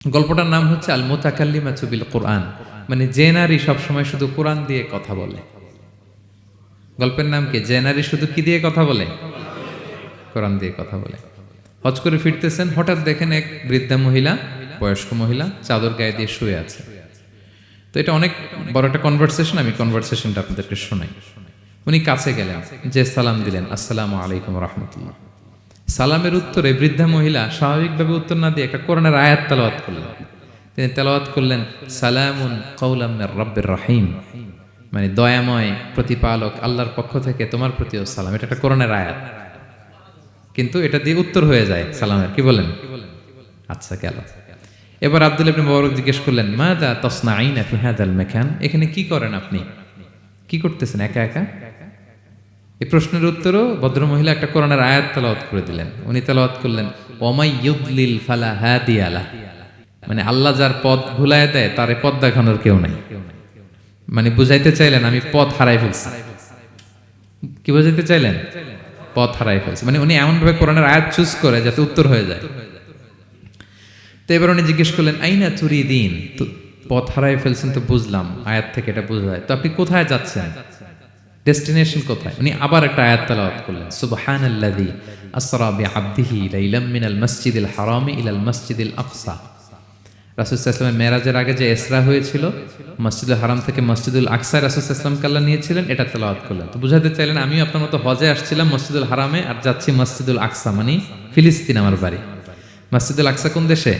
গল্পটার নাম হচ্ছে আল মুতাকাল্লিমাতু বিল কোরআন, মানে যে নারী সবসময় শুধু কোরআন দিয়ে কথা বলে। গল্পের নাম কি? যে নারী শুধু কি দিয়ে কথা বলে? কোরআন দিয়ে কথা বলে। হজ করে ফিরতেছেন, হঠাৎ দেখেন এক বৃদ্ধা মহিলা, বয়স্ক মহিলা চাদর গায়ে দিয়ে শুয়ে আছে। তো এটা অনেক বড় একটা কনভারসেশন, আমি কনভারসেশনটা আপনাদেরকে শোনাই। উনি কাছে গেলেন, যে সালাম দিলেন, আসসালামু আলাইকুম রাহমাতুল্লাহ। সালামের উত্তরে বৃদ্ধা মহিলা স্বাভাবিকভাবে উত্তর না দিয়ে একটা কোরআনের আয়াত তেলাওয়াত করলেন। তিনি তেলাওয়াত করলেন, সালামুন কাওলাম মির রাব্বির রহিম, মানে দয়াময় প্রতিপালক আল্লাহর পক্ষ থেকে তোমার প্রতিও সালাম। এটা একটা কোরআনের আয়াত, কিন্তু এটা দিয়ে উত্তর হয়ে যায় সালামের। কি বলেন? আচ্ছা, গেল। এবার আব্দুল্লাহ ইবনে মুবারক জিজ্ঞেস করলেন, মাযা তাসনাঈনা ফি হাযাল মাকান, এখানে কি করেন আপনি? কি করতেছেন একা একা? এই প্রশ্নের উত্তরও ভদ্রমহিলা একটা কোরআনের আয়াত তেলাওয়াত করে দিলেন। উনি তেলাওয়াত করলেন, ওমাই ইউদলিল ফালা হাদিয়া লাহ, মানে আল্লাহ যার পথ ভুলায় দেয় তার পথ দেখানোর কেউ নাই। মানে বুঝাইতে চাইলেন আমি পথ হারাই ফেলছি। কি বুঝাইতে চাইলেন? পথ হারাই ফেলছি, মানে উনি এমন ভাবে কোরআনের আয়াত চুজ করে যাতে উত্তর হয়ে যায়। তো এবার উনি জিজ্ঞেস করলেন, আইনা তুরিদিন, তো পথ হারাই ফেলছেন তো বুঝলাম, আয়াত থেকে এটা বোঝা যায়, তো আপনি কোথায় যাচ্ছেন? ডেস্টিনেশন কোথায়? উনি আবার একটা আয়াত তেলাওয়াত করলেন, সুবহানাল্লাযী আসরা বিআবদিহি লাইলাম মিনাল মাসজিদিল হারামি ইলাল মাসজিদিল আকসা। রাসূল সাল্লাল্লাহু আলাইহি ওয়াসাল্লাম মেরাজের আগে যে ইসরা হয়েছিল, মসজিদুল হারাম থেকে মসজিদুল আকসায় রাসূল সাল্লাল্লাহু আলাইহি ওয়াসাল্লামকে আল্লাহ নিয়েছিলেন, এটা তেলাওয়াত করলেন। তো বুঝাতে চাইলেন আমিও আপনার মতো হজে আসছিলাম মসজিদুল হারামে, আর যাচ্ছি মসজিদুল আকসা, মানে ফিলিস্তিন আমার বাড়ি। মসজিদুল আকসা কোন দেশে?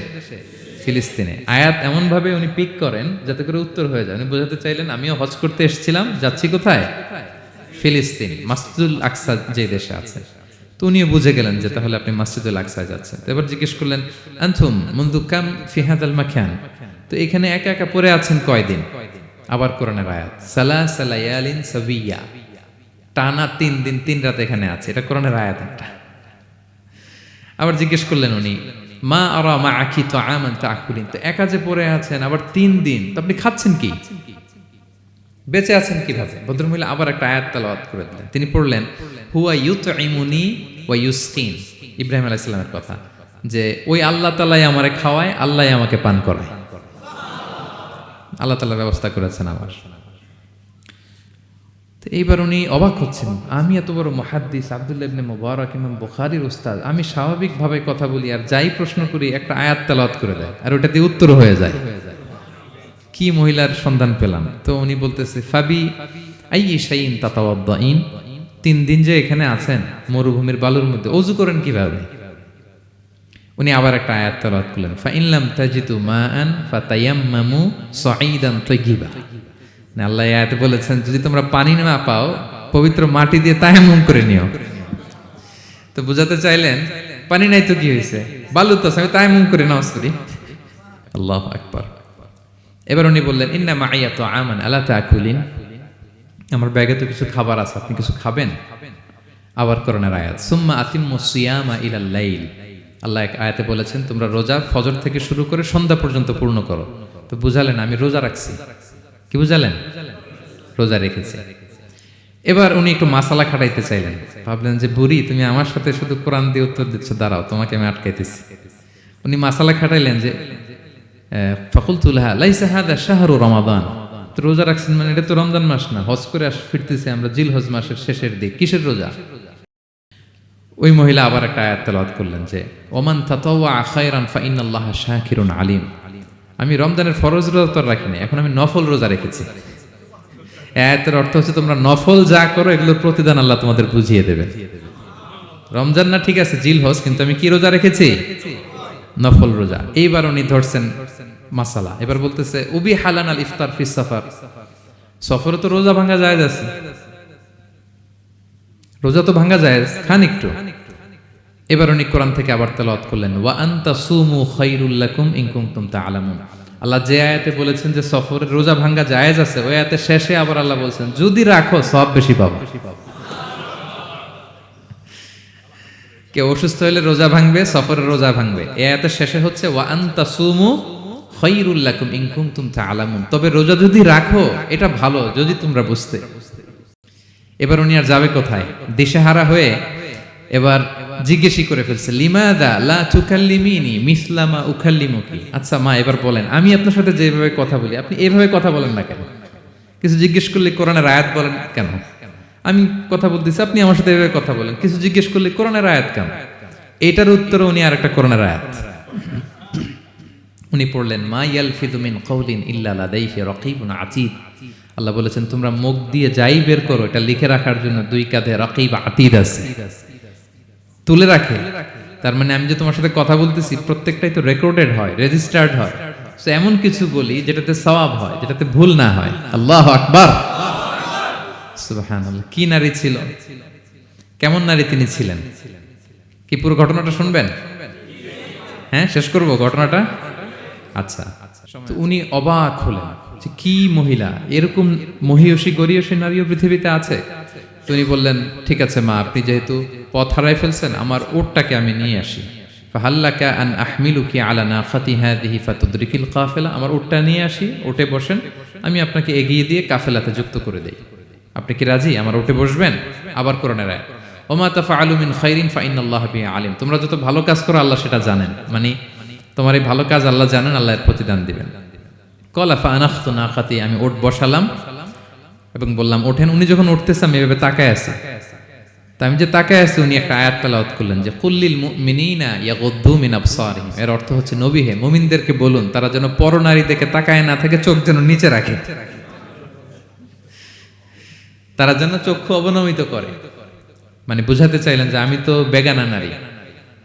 ফিলিস্তিনে। আয়াত এমন ভাবে উনি পিক করেন যাতে করে উত্তর হয়ে যায়। উনি বোঝাতে চাইলেন আমিও হজ করতে এসেছিলাম, যাচ্ছি কোথায়? ফিলিস্তিন, মসজিদুল আকসা যে দেশে আছে। তো উনিও বুঝে গেলেন যে তাহলে আপনি মসজিদুল আকসায় যাচ্ছেন। তো এবার জিজ্ঞেস করলেন, আনতুম মুনযু কাম ফি হাযাল মাকান, তো এখানে একা একা পড়ে আছেন কয়দিন? আবার কোরআনের আয়াত, সালাসা লায়ালিন সাবিয়া, টানা 3 দিন 3 রাত এখানে আছে। এটা কোরআনের আয়াত একটা। আবার জিজ্ঞেস করলেন উনি, মা আরা মাআকি তাআমান তাআকুলিন, তো একা যে পড়ে আছেন আবার 3 দিন, তো আপনি খাচ্ছেন কি? বেঁচে আছেন কিভাবে? ভদ্রমহিলা আবার একটা আয়াত তেলাওয়াত করে দিলেন। তিনি পড়লেন, হুয়া ইউতঈমুনি ওয়া ইউসকিন, ইব্রাহিম আলাইহিস সালামের কথা, যে ওই আল্লাহ তাআলাই আমারে খাওয়ায়, আল্লাহই আমাকে পান করায়। আল্লাহ তাআলা ব্যবস্থা করেছেন আমার। তো এইবার উনি অবাক হচ্ছেন, আমি এত বড় মুহাদ্দিস আব্দুল্লাহ ইবনে মুবারক ইমাম বুখারীর উস্তাদ, আমি স্বাভাবিকভাবে কথা বলি আর যাই প্রশ্ন করি একটা আয়াত তেলাওয়াত করে দেয় আর ওটা দিয়ে উত্তর হয়ে যায়। কি মহিলার সন্ধান পেলাম? তো উনি বলতেছে, ফাবি আইয়ি শাইইন তাতাওয়াদ্দাইন, 3 দিন যে এখানে আছেন মরুভূমির বালুর মধ্যে, ওযু করেন কিভাবে? উনি আবার একটা আয়াত তেলাওয়াত করলেন, ফা ইন লাম তাজিদু মাআন ফাতায়াম্মামু সাঈদান তাইয়্যিবা, না আল্লাহ আয়াতে বলেছেন যদি তোমরা পানি না পাও পবিত্র মাটি দিয়ে তায়াম্মুম করে নিও। তো বুঝাতে চাইলেন পানি নাই তো কি হয়েছে, বালু তো আমি তায়াম্মুম করে নাও করি। আল্লাহু আকবার। এবার উনি বললেন, ইন্না মাইয়া তাআমান আলা তাকুলিন, আমার ব্যাগে তো কিছু খাবার আছে, আপনি কিছু খাবেন? আবার কোরআনের আয়াত, সুম্মা আতিম্মু সিয়ামা ইলাল লাইল, আল্লাহ এক আয়াতে বলেছেন তোমরা রোজা ফজর থেকে শুরু করে সন্ধ্যা পর্যন্ত পূর্ণ করো। তো বুঝালেন আমি রোজা রাখছি। কি বুঝালেন? রোজা রেখেছি। এবার উনি একটু মাসালা খাটাইতে চাইলেন, ভাবলেন যে বুড়ি তুমি আমার সাথে শুধু কোরআন দিয়ে উত্তর দিচ্ছ, দাঁড়াও তোমাকে আমি আটকাইতেছি। উনি মাসালা খাটাইলেন যে ফাকুলতু লাহা লাইসা হাদা শাহরু রমাদান, তো রোজা রাখছেন মানে এটা তো রমজান মাস না, হজ করে ফিরতেছি আমরা জিলহজ মাসের শেষের দিক, কিসের রোজা? ওই মহিলা আবার একটা আয়াত তেলাওয়াত করলেন যে ওমান তাতাওয়া খায়রান ফা ইন্নাল্লাহা শাকিরুন আলিম, আমি রমজানের ফরজ রোজা তো রাখিনি, এখন আমি নফল রোজা রেখেছি। আয়াতের অর্থ হচ্ছে তোমরা নফল যা করো এগুলোর প্রতিদান আল্লাহ তোমাদের বুঝিয়ে দেবে। রমজান না ঠিক আছে জিলহজ, কিন্তু আমি কি রোজা রেখেছি? নফল রোজা। এইবার উনি ধরছেন মাসালা, এবার বলতেছে উবি হালান আল ইফতার ফিস সাফার, সফরে তো রোজা ভাঙা জায়েজ আছে, রোজা তো ভাঙা জায়েজ, খান একটু। এবার উনি কোরআন থেকে আবার তেলাওয়াত করলেন, ওয়া আনতা সুমু খায়রুল লাকুম ইন কুনতুম তা'লামুন, আল্লাহ যে আয়াতে বলেছেন যে সফরে রোজা ভাঙা জায়েজ আছে, ওই আয়াতের শেষে আবার আল্লাহ বলেছেন যদি রাখো সওয়াব বেশি পাবে। কেউ অসুস্থ হলে রোজা ভাঙবে, সফরের রোজা ভাঙবে। এই আয়াতের শেষে হচ্ছে ওয়া আনতা সুমু খায়রুল লাকুম ইন কুনতুম তা'লামুন, তবে রোজা যদি রাখো এটা ভালো যদি তোমরা বুঝতে। এবার উনি আর যাবে কোথায়? দিশেহারা হয়ে এবার জিজ্ঞেসই করে ফেলছে, লিমাদা লা তুকাল্লিমিনি মিসলা মা উকাল্লিমুকি। আচ্ছা মা, এবার বলেন, আমি আপনার সাথে যেভাবে কথা বলি আপনি এইভাবে কথা বলেন না কেন? কিছু জিজ্ঞেস করলে কোরআনের আয়াত বলেন কেন? আমি কথা বলতেছি, আপনি আমার সাথে এভাবে কথা বলেন। কিছু জিজ্ঞেস করলে কোরআনের আয়াত কেন? এটার উত্তরে উনি আরেকটা কোরআনের আয়াত উনি পড়লেন, মা ইয়ালফিযু মিন কাওলিন ইল্লা লাদাইহি রাকীবুন আতীদ। আল্লাহ বলেছেন, তোমরা মুখ দিয়ে যাই বের করো এটা লিখে রাখার জন্য দুই কাঁধে রাকীব আতীদ আছে, তুলে রাখে। তার মানে আমি যে তোমার সাথে কথা বলতেছি প্রত্যেকটাই তো রেকর্ডেড হয়, রেজিস্টার্ড হয়। তো এমন কিছু বলি যেটাতে সওয়াব হয়, যেটাতে ভুল না হয়। আল্লাহু আকবার, সুবহানাল্লাহ। কি নারী ছিল, কেমন নারী তিনি ছিলেন? কি পুরো ঘটনাটা শুনবেন? হ্যাঁ, শেষ করব ঘটনাটা। আচ্ছা, তো উনি অবাক হলেন যে কি মহিলা, এরকম মহিয়সী গরিয়সী নারীও পৃথিবীতে আছে। তো উনি বললেন, ঠিক আছে মা, আপনি যেহেতু পথ হারাই ফেলছেন, আমার ওটটাকে আমি নিয়ে আসি। ফাহাল্লাকা আন আহমিলুকি আলা নাকাতি হাযিহি ফাতুদরিকিল কাফেলা। আমার ওটটা নিয়ে আসি, ওটে বসেন, আমি আপনাকে এগিয়ে দিয়ে কাফেলাতে যুক্ত করে দেই। আপনি কি রাজি আমার ওটে বসবেন? আবার কোরআনের আয়াত, ওমা তাফআলু মিন খাইরিন ফাইন্নাল্লাহা বিহি আলিম। তোমরা যত ভালো কাজ করো আল্লাহ সেটা জানেন, মানে তোমার এই ভালো কাজ আল্লাহ জানেন, আল্লাহ এর প্রতিদান দিবেন। ক্বালা ফাআনাখতু নাকাতি, আমি ওট বসালাম এবং বললাম ওঠেন। উনি যখন উঠতেছে আমি এভাবে তাকায় আছি। তা আমি যে তাকায় আছি, উনি একটা আয়াত তেলাওয়াত করলেন যে কুল্লিল মুমিনিনা ইয়াগুদ্দু মিন আবসারিহিম। এর অর্থ হচ্ছে, নবী হে, মুমিনদেরকে বলুন তারা যেন পরনারী দেখে তাকায় না থাকে, চোখ যেন নিচে রাখে, তারা যেন চক্ষু অবনমিত করে। মানে বুঝাতে চাইলেন যে আমি তো বেগানা নারী,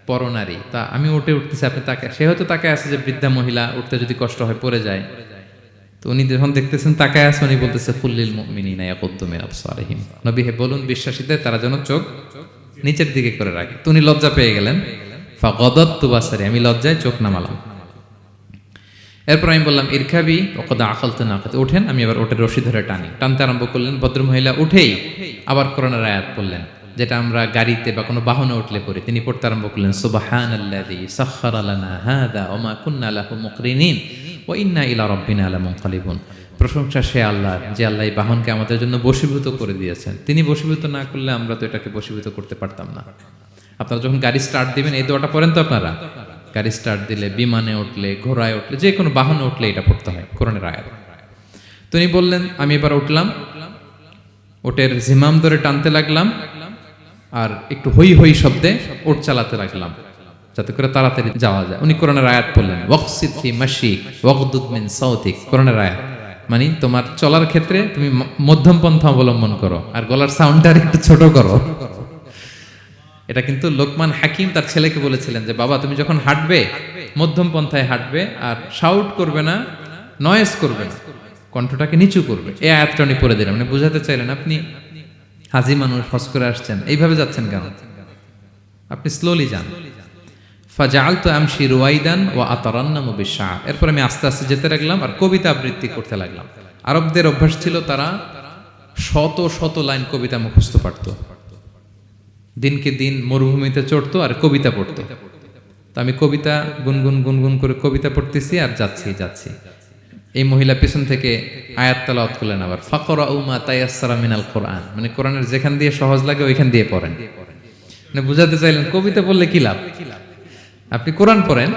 পরনারী, তা আমি উঠতেছি, আপনি তাকায়। সে হয়তো তাকায় আছে যে বৃদ্ধা মহিলা উঠতে যদি কষ্ট হয় পড়ে যায়। তো উনি যখন দেখতেছেন তাকায় আছে, উনি বলতেছে কুল্লিল মুমিনিনা ইয়াগুদ্দু মিন আবসারিহিম। নবী হে, বলুন বিশ্বাসীদের তারা যেন চোখ নিচের দিকে করে রাখে। তো উনি লজ্জা পেয়ে গেলেন। ফাগাদাততু বাসারি, আমি লজ্জায় চোখ নামালাম। এরপর আমি বললাম ইরকাবি ওয়াকাদ আকালতু নাকাতি, ওঠেন। আমি আবার ওটের রশি ধরে টানতে আরম্ভ করলেন। ভদ্রমহিলা উঠেই আবার কোরআনের আয়াত পড়লেন, যেটা আমরা গাড়িতে বা কোনো বাহনে উঠলে পড়ি। তিনি পড়তে আরম্ভ করলেন, সুবহানাল্লাযী সাখখারা লানা হাযা ওয়া মা কুন্না লাহু মুকরিনিন ওয়া ইন্না ইলা রাব্বিনা লামুনকালিবুন। প্রশংসা সে আল্লাহর, যে আল্লাহ এই বাহনকে আমাদের জন্য বশীভূত করে দিয়েছেন। তিনি বশীভূত না করলে আমরা তো এটাকে বশীভূত করতে পারতাম না। আপনারা যখন গাড়ি স্টার্ট দিবেন এই দোয়াটা পড়েন তো আপনারা? গাড়ি স্টার্ট দিলে, বিমানে উঠলে, ঘোড়ায় উঠলে, যে কোনো বাহনে উঠলে এটা পড়তে হয়, কোরআনের আয়াত। তিনি বললেন, আমি এবার উঠলাম, ওটের জিমাম ধরে টানতে লাগলাম আর একটু হই হই শব্দে ওট চালাতে লাগলাম, যাতে করে তাড়াতাড়ি যাওয়া যায়। উনি কোরআনের আয়াত পড়লেন, ওয়াকসিদ ফি মাশিক ওয়াগদুদ মিন সাউতিক। কোরআনের আয়াত মানে তোমার চলার ক্ষেত্রে তুমি মধ্যম পন্থা অবলম্বন করো আর গলার সাউন্ডটা একটু ছোট করো। এটা কিন্তু লোকমান হাকিম তার ছেলেকে বলেছিলেন যে বাবা, তুমি যখন হাঁটবে মধ্যম পন্থায় হাঁটবে, আর শাউট করবে না, নয়েজ করবে না, কণ্ঠটাকে নিচু করবে। এই আয়াতটা উনি পড়ে দিলেন। মানে বুঝাতে চাইলেন, আপনি হাজি মানুষ, হজ করে আসছেন, এইভাবে যাচ্ছেন কেন? আপনি স্লোলি যান। ফাজাআলতু আমশি রুয়াইদান ওয়া আতারান্নামু বিশ-শা'র। এরপর আমি আস্তে আস্তে যেতে লাগলাম আর কবিতা আবৃত্তি করতে লাগলাম। আরবদের অভ্যাস ছিল, তারা শত শত লাইন কবিতা মুখস্থ পারত। দিনকে দিন মরুভূমিতে চড়তো আর কবিতা পড়তো। তো আমি কবিতা গুনগুন গুনগুন করে কবিতা পড়তেছি আর যাচ্ছি। এই মহিলা পিছন থেকে আয়াত তেলাওয়াত করলেন আবার, ফাকরাউ মা তায়াসসারা মিনাল কোরআন। মানে কোরআনের যেখান দিয়ে সহজ লাগে ওইখান দিয়ে পড়েন। মানে বুঝাতে চাইলেন কবিতা পড়লে কি লাভ, আপনি কোরআন পড়েন।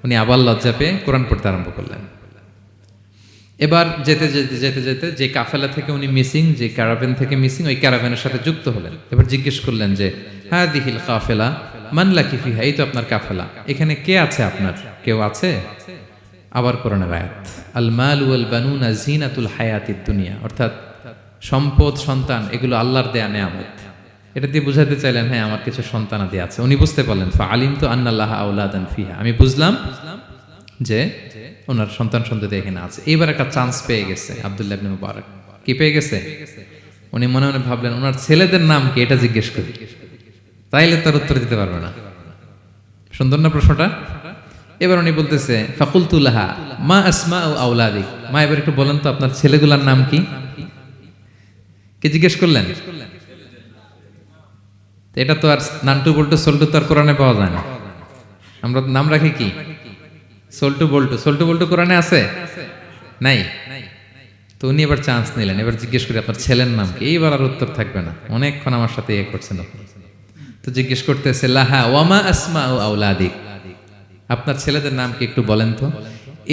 উনি আবার লজ্জা পেয়ে কোরআন পড়তে আরম্ভ করলেন। এবার যেতে যেতে যেতে যেতে যে কাফেলা থেকে উনি মিসিং, যে ক্যারাভেন থেকে মিসিং, ওই ক্যারাভেনের সাথে যুক্ত হলেন। এবার জিজ্ঞেস করলেন যে হাদিহিল কাফেলা মান লাকি ফিহা, এই তো আপনার কাফেলা, এখানে কে আছে আপনার, কেউ আছে? আবার কোরআনের আয়াত, আল মাল ওয়াল বানুনা জিনাতুল হায়াতিদ দুনিয়া, অর্থাৎ সম্পদ, সন্তান, এগুলো আল্লাহর দেয়া নেয়ামত। এটা দিয়ে বুঝাতে চাইলেন, হ্যাঁ আমার কিছু সন্তানাদি আছে। উনি বুঝতে পারলেন, ফাআলিমতু আন্নাল্লাহা আওলাদান ফিহা, আমি বুঝলাম যে ওনার সন্তান সন্ততি এখানে আছে। এইবার একটা চান্স পেয়ে গেছে আব্দুল্লাহ ইবনে মুবারক। কি পেয়ে গেছে? উনি মনে মনে ভাবলেন, ওনার ছেলেদের নাম কি, এটা জিজ্ঞেস করি, তাইলে তার উত্তর দিতে পারবে না। সুন্দর না প্রশ্নটা? এবার উনি বলতেছে, ফাকুলতু লাহা মা আসমাউ আওলাদিক, মা এবার একটু বলেন তো আপনার ছেলেগুলোর নাম কি? কি জিজ্ঞেস করলেন? এটা তো আর নান্টু বল্টু সল্টু তো আর কোরআনে পাওয়া যায় না। আমরা নাম রাখি কি? সল্টু বল্টু। সল্টু বল্টু কোরআনে আছে? নাই। তো উনি এবার চান্স নিলেন, এবার জিজ্ঞেস করি আপনার ছেলের নাম কি? এইবার আর উত্তর থাকবে না, অনেকক্ষণ আমার সাথে করছেন আপনি। তো জিজ্ঞেস করতেছে লাহা ওয়ামা আসমা আউলাদিক, আপনার ছেলেদের নাম কি একটু বলেন তো।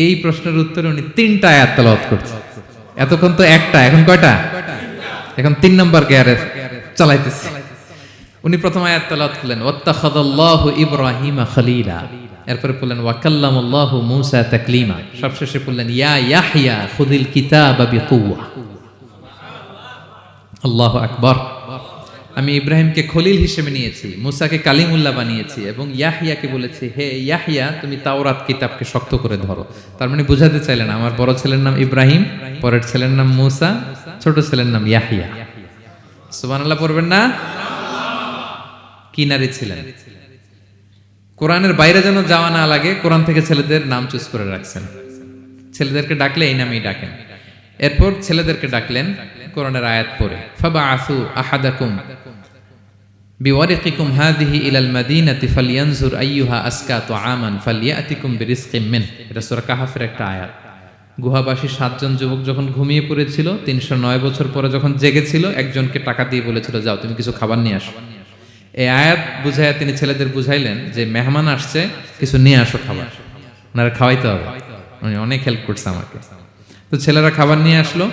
এই প্রশ্নের উত্তরে উনি 3টা আয়াত তেলাওয়াত করছে। এতক্ষণ তো একটা, এখন কয়টা? এখন 3 নম্বর গিয়ারে চালাইতেছে। উনি প্রথম আয়াত তেলাওয়াত করলেন ওয়াত্তাখাযাল্লাহু ইব্রাহিমা খলিলা, এরপরে বললেন ওয়াকাল্লামাল্লাহু মূসা তাকলিমা, সবশেষে বললেন ইয়া ইয়াহইয়া খুযিল কিতাবা বিকুওয়া। আল্লাহু আকবার। আমি ইব্রাহিমকে খলিল হিসেবে নিয়েছি, মুসাকে কালিমুল্লাহ বানিয়েছি, এবং ইয়াহইয়াকে বলেছি হে ইয়াহইয়া তুমি তাওরাত কিতাবকে শক্ত করে ধরো। তার মানে বুঝাতে চাইলেন আমার বড় ছেলের নাম ইব্রাহিম, পরের ছেলের নাম মুসা, ছোট ছেলের নাম ইয়াহইয়া। সুবহানাল্লাহ পড়বেন না? কি নারী ছিলেন, কোরআনের বাইরে যেন যাওয়া না লাগে, কোরআন থেকে ছেলেদের নাম চুজ করে রাখছেন। ছেলেদেরকে ডাকলে এই নামেই ডাকেন। এরপর ছেলেদেরকে ডাকলেন কোরআনের আয়াত পড়ে ফাবাআসু আহাদাকুম বিওয়ারিকিকুম হাযিহি ইলাল মাদিনাতি ফালইয়ানজুর আইয়ুহা আসকা তুআমান ফালইয়াতিকুম বিরিজকিম মিন। এটা সূরা কাহফের একটা আয়াত। গুহাবাসী 7 জন যুবক যখন ঘুমিয়ে পড়েছিল, 309 বছর পরে যখন জেগেছিল, একজনকে টাকা দিয়ে বলেছিল যাও তুমি কিছু খাবার নিয়ে আসো। এই আয়াত বুঝাইয়া তিনি ছেলেদের বুঝাইলেন যে মেহমান আসছে, কিছু নিয়ে আসো খাবার, ওনারা খাওয়াইতে হবে। উনি অনেক হেল্প করছে আমাকে। তো ছেলেরা খাবার নিয়ে আসলো।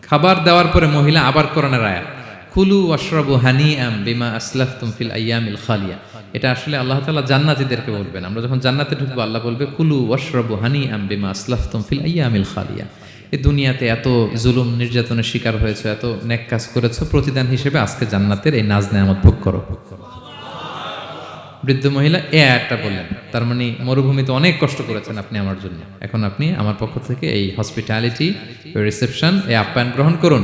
খাবার দেওয়ার পরে মহিলা আবার কোরআনের আয়াত কুলু ওয়াশরাবু হানিআম বিমা আসলাফতুম ফিল আইয়ামিল খালিয়া। এটা আসলে আল্লাহ তাআলা জান্নাতীদেরকে বলবেন। আমরা যখন জান্নাতে ঢুকবো আল্লাহ বলবে কুলু ওয়াশরাবু হানিআম বিমা আসলাফতুম ফিল আইয়ামিল খালিয়া। এই দুনিয়াতে এত জুলুম নির্যাতনের শিকার হয়েছে, এত নেক কাজ করেছো, প্রতিদান হিসেবে আজকে জান্নাতের এই নাজ নেয়ামত ভোগ করো। বৃদ্ধ মহিলা এই আয়াতটা বললেন, তার মানে মরুভূমিতে অনেক কষ্ট করেছেন আপনি আমার জন্য, এখন আপনি আমার পক্ষ থেকে এই হসপিটালিটি, রিসেপশন, এই আপ্যায়ন গ্রহণ করুন।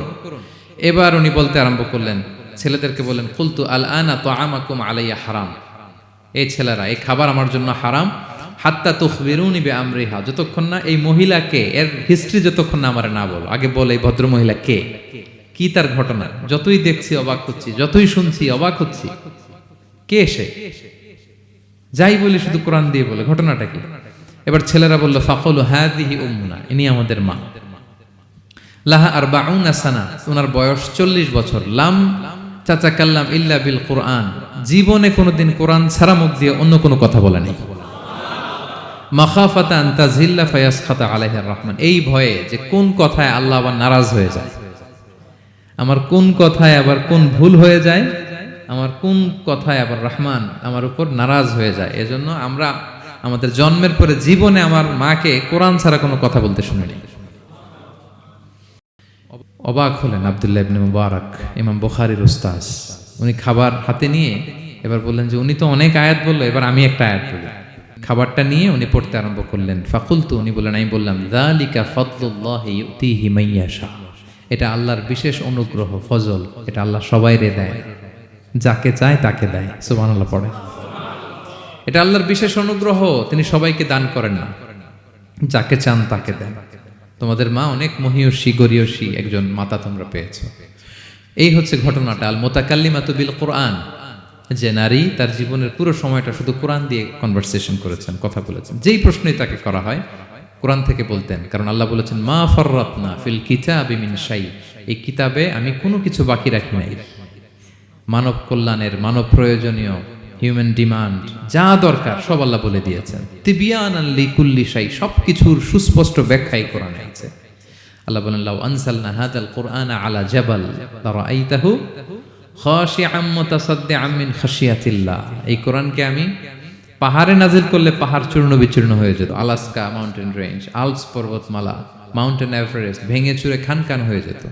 এবার উনি বলতে আরম্ভ করলেন, ছেলেদেরকে বললেন কুলতু আল আনা তুআমাকুম আলাইয়া হারাম। এই ছেলেরা, এই খাবার আমার জন্য হারাম। হাত্তা তুখবিরুনি বিআমরিহা, যতক্ষণ না এই মহিলাকে, এর হিস্ট্রি যতক্ষণ না আমার না বলো। আগে বলে এই ভদ্র মহিলা কে, কি তার ঘটনা। যতই দেখছি অবাক হচ্ছি, যতই শুনছি অবাক হচ্ছি। কে সে? যাই বলি শুধু কোরআন দিয়ে বলে, ঘটনাটা কি? এবার ছেলেরা বলল ফাকুলু হাযিহি উম্মুনা, ইনি আমাদের মা। লাহা আরবাউনা সানা, ওনার বয়স 40 বছর। লাম তাতাকাল্লাম ইল্লা বিল কুরআন, জীবনে কোনোদিন কোরআন ছাড়া মুখ দিয়ে অন্য কোনো কথা বলে নাই। মাখাফাতা আন তাযিল্লা ফায়াসখাতা আলাইহির রহমান, এই ভয়ে যে কোন কথায় আল্লাহ আবার নারাজ হয়ে যায়, আমার কোন কথায় আবার কোন ভুল হয়ে যায়, আমার কোন কথায় আবার রহমান আমার উপর নারাজ হয়ে যায়। এজন্য আমরা আমাদের জন্মের পরে জীবনে আমার মাকে কোরআন ছাড়া কোনো কথা বলতে শুনিনি। অবাক হলেন আব্দুল্লাহ ইবনে মুবারক, ইমাম বুখারীর উস্তাদ। উনি খাবার হাতে নিয়ে এবার বললেন যে উনি তো অনেক আয়াত বললো, এবার আমি একটা আয়াত বলি। খাবারটা নিয়ে উনি পড়তে আরম্ভ করলেন। ফাকুলতু, উনি বললেন, আমি বললাম যালিকা ফাদলুল্লাহি ইউতিহি মাইয়াশা, এটা আল্লাহর বিশেষ অনুগ্রহ, ফজল। এটা আল্লাহ সবাইরে দেয়, যাকে চায় তাকে দেয়। সুবহানাল্লাহ পড়ে। এটা আল্লাহর বিশেষ অনুগ্রহ, তিনি সবাইকে দান করেন না, যাকে চান তাকে দেন। তোমাদের মা অনেক মহিয়সী গরিয়সী একজন মাতা তোমরা পেয়েছো। এই হচ্ছে ঘটনাটা। আল মুতাকাল্লিমাতু বিল কোরআন, যে নারী তার জীবনের পুরো সময়টা শুধু কোরআন দিয়ে কনভারসেশন করেছেন, কথা বলেছেন। যেই প্রশ্নই তাকে করা হয় কোরআন থেকে বলতেন, কারণ আল্লাহ বলেছেন মা ফাররাতনা ফিল কিতাবি মিন শাই, এই কিতাবে আমি কোনো কিছু বাকি রাখি নাই। মানব কল্যাণের, মানব প্রয়োজনীয়, হিউম্যান ডিমান্ড যা দরকার সব আল্লাহ বলে দিয়েছেন। তিবিয়ানান লিকুল্লি শাই, সবকিছুর সুস্পষ্ট ব্যাখ্যাই কোরআনে আছে। আল্লাহ বলেন লাউ আনসালনা হাদাল কুরআনা আলা জাবাল লারাআইতাহু খাশিআম মুতাসাদ্দিআম মিন খাশিয়াতিল্লাহ, এই কোরআনকে আমি পাহাড়ে নাজিল করলে পাহাড় চূর্ণ বিচূর্ণ হয়ে যেত। আলাস্কা মাউন্টেন রেঞ্জ, আল্পস পর্বতমালা, মাউন্টেন এভারেস্ট ভেঙে চুরে খানখান হয়ে যেত।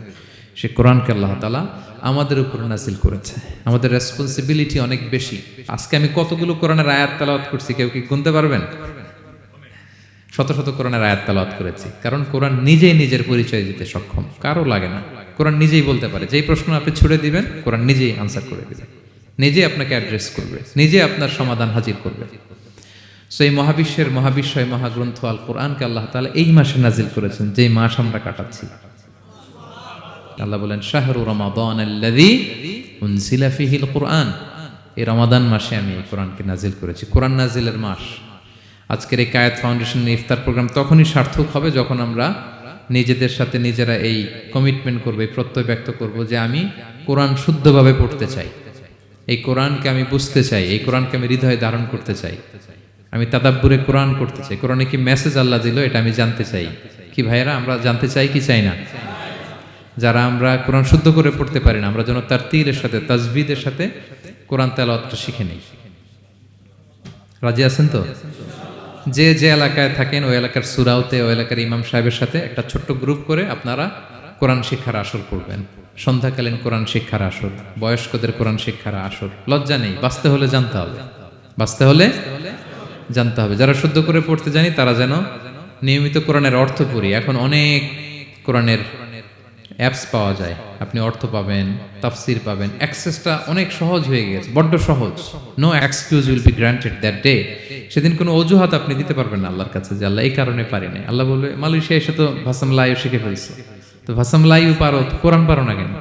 সে কোরআনকে আল্লাহ তাআলা আমাদের উপর নাজিল করেছে। আমাদের রেসপন্সিবিলিটি অনেক বেশি। আজকে আমি কতগুলো কোরআনের আয়াত তেলাওয়াত করছি, কেউ কি গুনতে পারবেন? শত শত কোরআনের আয়াত তেলাওয়াত করেছি, কারণ কোরআন নিজেই নিজের পরিচয় দিতে সক্ষম, কারো লাগে না। কোরআন নিজেই বলতে পারে, যেই প্রশ্ন আপনি ছুড়ে দিবেন কোরআন নিজেই আনসার করে দিবে, নিজে আপনাকে অ্যাড্রেস করবে, নিজে আপনার সমাধান হাজির করবে। সো এই মহাবিশ্বের মহাবিশ্বয় মহাগ্রন্থ আল কোরআনকে আল্লাহ তাআলা এই মাসে নাজিল করেছেন, যেই মাস আমরা কাটাচ্ছি। আল্লাহ বলেন শাহরু রমাদানাল্লাযী উনজিলা ফীহিল কুরআন, এই রমাদান মাসে আমি এই কোরআনকে নাজিল করেছি। কোরআন নাজিলের মাস। আজকের এই কায়েত ফাউন্ডেশনের ইফতার প্রোগ্রাম তখনই সার্থক হবে যখন আমরা নিজেদের সাথে নিজেরা এই কমিটমেন্ট করব, এই প্রত্যয় ব্যক্ত করব যে আমি কোরআন শুদ্ধভাবে পড়তে চাই। এই কোরআনকে আমি বুঝতে চাই, এই কোরআনকে আমি হৃদয়ে ধারণ করতে চাই, আমি তাদাব্বুরে কোরআন করতে চাই, কোরআনে কি মেসেজ আল্লাহ দিল এটা আমি জানতে চাই। কি ভাইয়েরা, আমরা জানতে চাই কি চাই না? যারা আমরা কোরআন শুদ্ধ করে পড়তে পারি না, আমরা যেন তার তীরের সাথে তাজবিদের সাথে কোরআন তেলাওয়াতটা শিখে নেই। রাজি আছেন তো? যে যে এলাকায় থাকেন ওই এলাকার সুরাউতে, ওই এলাকার ইমাম সাহেবের সাথে একটা ছোট্ট গ্রুপ করে আপনারা কোরআন শিক্ষার আসর করবেন। সন্ধ্যাকালীন কোরআন শিক্ষার আসর, বয়স্কদের কোরআন শিক্ষার আসর। লজ্জা নেই, বাঁচতে হলে জানতে হবে, বাঁচতে হলে জানতে হবে। যারা শুদ্ধ করে পড়তে জানি তারা যেন নিয়মিত কোরআনের অর্থ পড়ি। এখন অনেক কোরআনের অ্যাপস পাওয়া যায়, আপনি অর্থ পাবেন, তাফসির পাবেন, অ্যাক্সেসটা অনেক সহজ হয়ে গেছে, বড্ড সহজ। No excuse will be granted that day. সেদিন কোনো অজুহাত আপনি দিতে পারবেন না আল্লাহর কাছে যে আল্লাহ এই কারণে পারি নাই। আল্লাহ বলবে মালয়েশিয়া এসে তো ভাসাম লাইও শিখে ফেলছে, তো ভাসাম লাইও পারো, কোরআন পারো না কেন?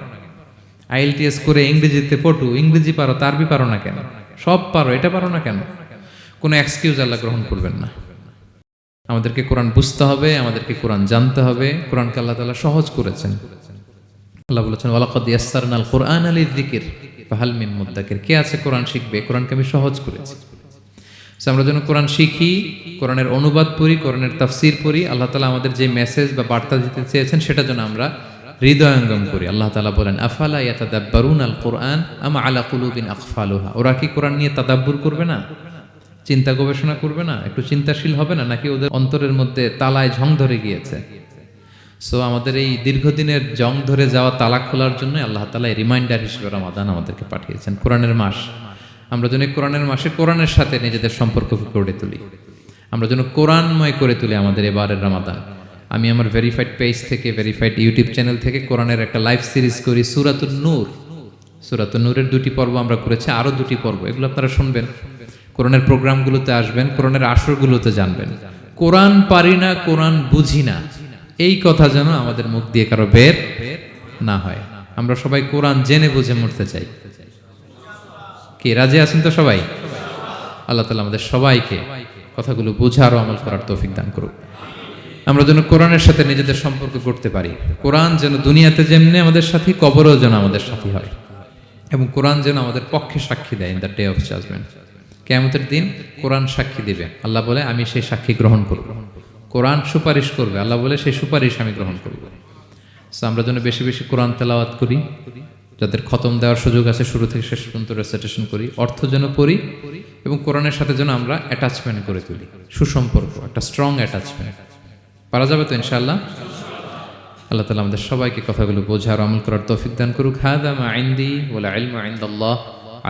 IELTS করে ইংরেজিতে পটু, ইংরেজি পারো, আরবি পারো না কেন? সব পারো, এটা পারো না কেন? কোনো এক্সকিউজ আল্লাহ গ্রহণ করবেন না। আমাদেরকে কোরআন বুঝতে হবে, আমাদেরকে কোরআন জানতে হবে। কোরআনকে আল্লাহ তাআলা সহজ করেছেন। আল্লাহ বলেছেন ওয়ালাকাদ ইয়াসসারনাল কুরআনা লিযিকর ফাহাল মিন মুদ্দাকির। কে আছে কোরআন শিখবে? কোরআনকে আমি সহজ করেছি। আমরা যেন কোরআন শিখি, কোরআনের অনুবাদ পড়ি, কোরআনের তাফসির পড়ি। আল্লাহ তাআলা আমাদের যে মেসেজ বা বার্তা দিতে চেয়েছেন সেটা যেন আমরা হৃদয়ঙ্গম করি। আল্লাহ তাআলা বলেন আফালা ইয়াতাদাব্বারুনাল কুরআন আম আলা কুলুবিন আকফালুহা। ওরা কি কোরআন নিয়ে তাদাব্বুর করবে না, চিন্তা গবেষণা করবে না, একটু চিন্তাশীল হবে না? নাকি ওদের অন্তরের মধ্যে তালায় ঝং ধরে গিয়েছে? সো আমাদের এই দীর্ঘদিনের জং ধরে যাওয়া তালা খোলার জন্য আল্লাহ তাআলা রিমাইন্ডার হিসেবে রমাদান আমাদেরকে পাঠিয়েছেন, কোরআনের মাস। আমরা যেন কোরআনের মাসে কোরআনের সাথে নিজেদের সম্পর্ককে গড়ে তুলি, আমরা যেন কোরআনময় করে তুলি আমাদের এবারের রমাদান। আমি আমার ভেরিফাইড পেজ থেকে, ভেরিফাইড ইউটিউব চ্যানেল থেকে কোরআনের একটা লাইভ সিরিজ করি, সূরাতুন নূর। সূরাতুন নূরের 2টি পর্ব আমরা করেছি, আরও 2টি পর্ব, এগুলো আপনারা শুনবেন। কোরআনের প্রোগ্রামগুলোতে আসবেন, কোরআনের আসরগুলোতে জানবেন। কোরআন পারি না, কোরআন বুঝি না, এই কথা যেন আমাদের মুখ দিয়ে কারো বের না হয়। আমরা সবাই কোরআন জেনে বুঝে মরতে চাই। কি রাজি আছেন তো সবাই? আল্লাহ তাআলা আমাদের সবাইকে কথাগুলো বোঝার ও আমল করার তৌফিক দান করুক। আমরা যেন কোরআনের সাথে নিজেদের সম্পর্ক করতে পারি। কোরআন যেন দুনিয়াতে যেমনি আমাদের সাথী, কবরেও যেন আমাদের সাথী হয়, এবং কোরআন যেন আমাদের পক্ষে সাক্ষী দেয় in the day of judgement. কিয়ামতের দিন কোরআন সাক্ষী দিবে, আল্লাহ বলে আমি সেই সাক্ষী গ্রহণ করব। কোরআন সুপারিশ করবে, আল্লাহ বলে সেই সুপারিশ আমি গ্রহণ করব। সো আমরা যেন বেশি বেশি কোরআন তেলাওয়াত করি, যাদের খতম দেওয়ার সুযোগ আছে শুরু থেকে শেষ পর্যন্ত রেসাইটেশন করি, অর্থ যেন পড়ি, এবং কোরআনের সাথে যেন আমরা অ্যাটাচমেন্ট করে তুলি, সুসম্পর্ক, একটা স্ট্রং অ্যাটাচমেন্ট। পারা যাবে তো ইনশাআল্লাহ? আল্লাহ তাআলা আমাদের সবাইকে কথাগুলো বোঝার আমল করার তৌফিক দান করুক। হাযা মা ইনদি ওয়াল ইলমু ইনদাল্লাহ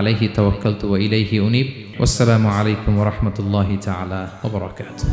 আলাইহি তাওয়াক্কালতু ওয়া ইলাইহি উনীব। ওয়াসসালামু আলাইকুম ওয়া রাহমাতুল্লাহি তাআলা ওয়া বারাকাতুহু।